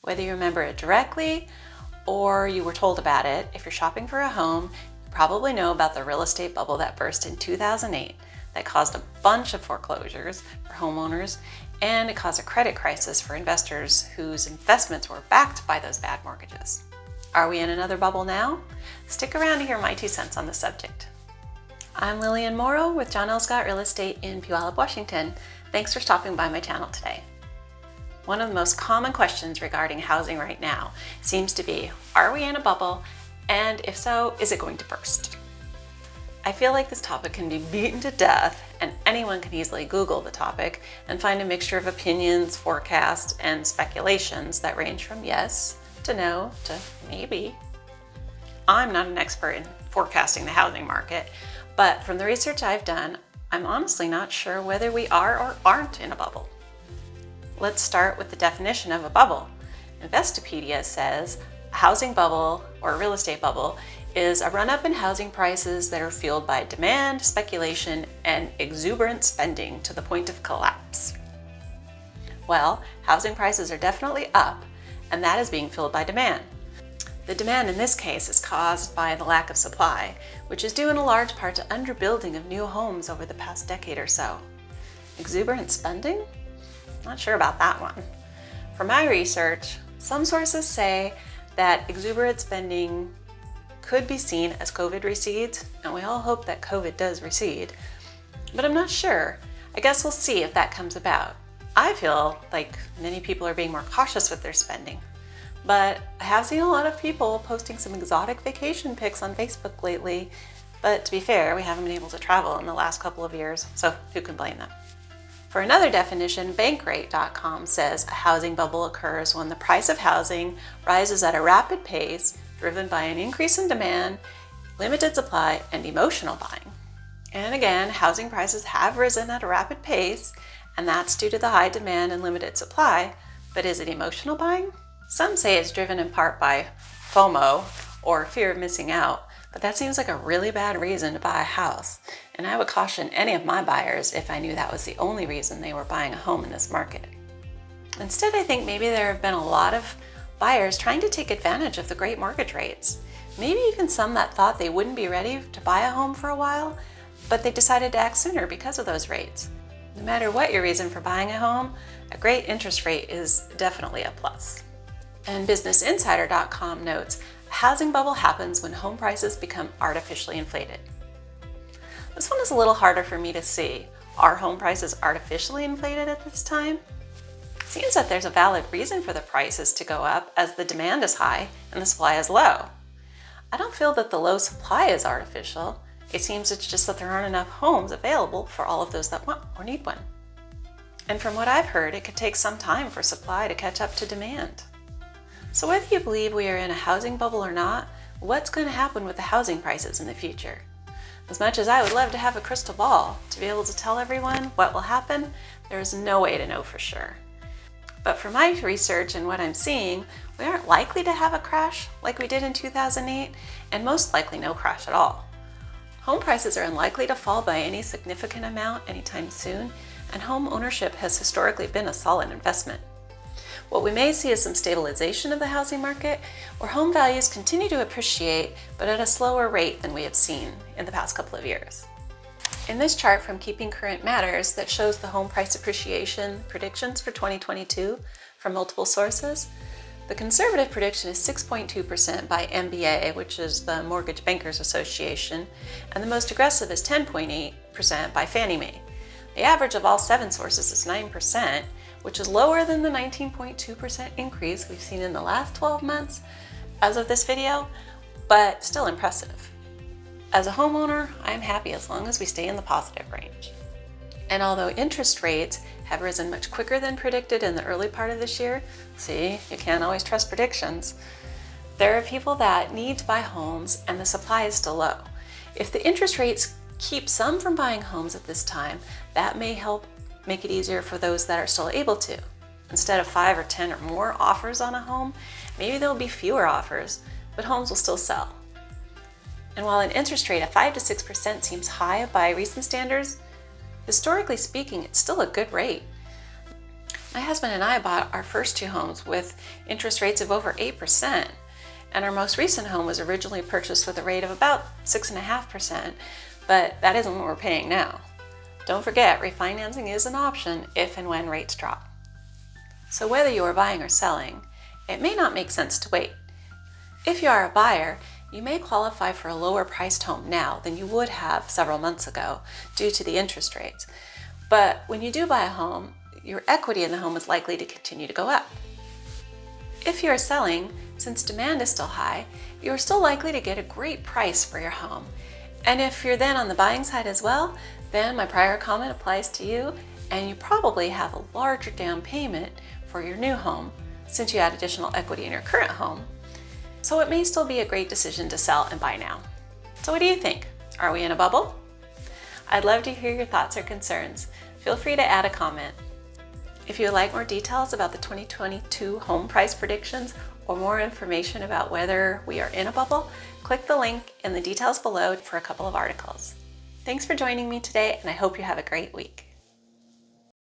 Whether you remember it directly or you were told about it, if you're shopping for a home, you probably know about the real estate bubble that burst in 2008 that caused a bunch of foreclosures for homeowners, and it caused a credit crisis for investors whose investments were backed by those bad mortgages. Are we in another bubble now? Stick around to hear my 2 cents on the subject. I'm Lillian Morrow with John L. Scott Real Estate in Puyallup, Washington. Thanks for stopping by my channel today. One of the most common questions regarding housing right now seems to be, are we in a bubble? And if so, is it going to burst? I feel like this topic can be beaten to death, and anyone can easily Google the topic and find a mixture of opinions, forecasts, and speculations that range from yes to no to maybe. I'm not an expert in forecasting the housing market, but from the research I've done, I'm honestly not sure whether we are or aren't in a bubble. Let's start with the definition of a bubble. Investopedia says a housing bubble or a real estate bubble is a run-up in housing prices that are fueled by demand, speculation, and exuberant spending to the point of collapse. Well, housing prices are definitely up, and that is being fueled by demand. The demand in this case is caused by the lack of supply, which is due in a large part to underbuilding of new homes over the past decade or so. Exuberant spending? Not sure about that one. For my research, some sources say that exuberant spending could be seen as COVID recedes, and we all hope that COVID does recede, but I'm not sure. I guess we'll see if that comes about. I feel like many people are being more cautious with their spending, but I have seen a lot of people posting some exotic vacation pics on Facebook lately, but to be fair, we haven't been able to travel in the last couple of years, so who can blame them? For another definition, Bankrate.com says a housing bubble occurs when the price of housing rises at a rapid pace driven by an increase in demand, limited supply, and emotional buying. And again, housing prices have risen at a rapid pace, and that's due to the high demand and limited supply, but is it emotional buying? Some say it's driven in part by FOMO, or fear of missing out, but that seems like a really bad reason to buy a house, and I would caution any of my buyers if I knew that was the only reason they were buying a home in this market. Instead, I think maybe there have been a lot of buyers trying to take advantage of the great mortgage rates. Maybe even some that thought they wouldn't be ready to buy a home for a while, but they decided to act sooner because of those rates. No matter what your reason for buying a home, a great interest rate is definitely a plus. And BusinessInsider.com notes, a housing bubble happens when home prices become artificially inflated. This one is a little harder for me to see. Are home prices artificially inflated at this time? It seems that there's a valid reason for the prices to go up as the demand is high and the supply is low. I don't feel that the low supply is artificial. It seems it's just that there aren't enough homes available for all of those that want or need one. And from what I've heard, it could take some time for supply to catch up to demand. So whether you believe we are in a housing bubble or not, what's going to happen with the housing prices in the future? As much as I would love to have a crystal ball to be able to tell everyone what will happen, there is no way to know for sure. But for my research and what I'm seeing, we aren't likely to have a crash like we did in 2008, and most likely no crash at all. Home prices are unlikely to fall by any significant amount anytime soon, and home ownership has historically been a solid investment. What we may see is some stabilization of the housing market, where home values continue to appreciate, but at a slower rate than we have seen in the past couple of years. In this chart from Keeping Current Matters that shows the home price appreciation predictions for 2022 from multiple sources, the conservative prediction is 6.2% by MBA, which is the Mortgage Bankers Association, and the most aggressive is 10.8% by Fannie Mae. The average of all 7 sources is 9%, which is lower than the 19.2% increase we've seen in the last 12 months as of this video, but still impressive. As a homeowner, I'm happy as long as we stay in the positive range. And although interest rates have risen much quicker than predicted in the early part of this year, see, you can't always trust predictions, there are people that need to buy homes and the supply is still low. If the interest rates keep some from buying homes at this time, that may help make it easier for those that are still able to. Instead of 5 or 10 or more offers on a home, maybe there'll be fewer offers, but homes will still sell. And while an interest rate of 5 to 6% seems high by recent standards, historically speaking, it's still a good rate. My husband and I bought our first two homes with interest rates of over 8%, and our most recent home was originally purchased with a rate of about 6.5%, but that isn't what we're paying now. Don't forget, refinancing is an option if and when rates drop. So whether you are buying or selling, it may not make sense to wait. If you are a buyer, you may qualify for a lower priced home now than you would have several months ago due to the interest rates. But when you do buy a home, your equity in the home is likely to continue to go up. If you are selling, since demand is still high, you are still likely to get a great price for your home. And if you're then on the buying side as well, then my prior comment applies to you, and you probably have a larger down payment for your new home since you had additional equity in your current home. So it may still be a great decision to sell and buy now. So what do you think? Are we in a bubble? I'd love to hear your thoughts or concerns. Feel free to add a comment. If you would like more details about the 2022 home price predictions or more information about whether we are in a bubble, click the link in the details below for a couple of articles. Thanks for joining me today, and I hope you have a great week.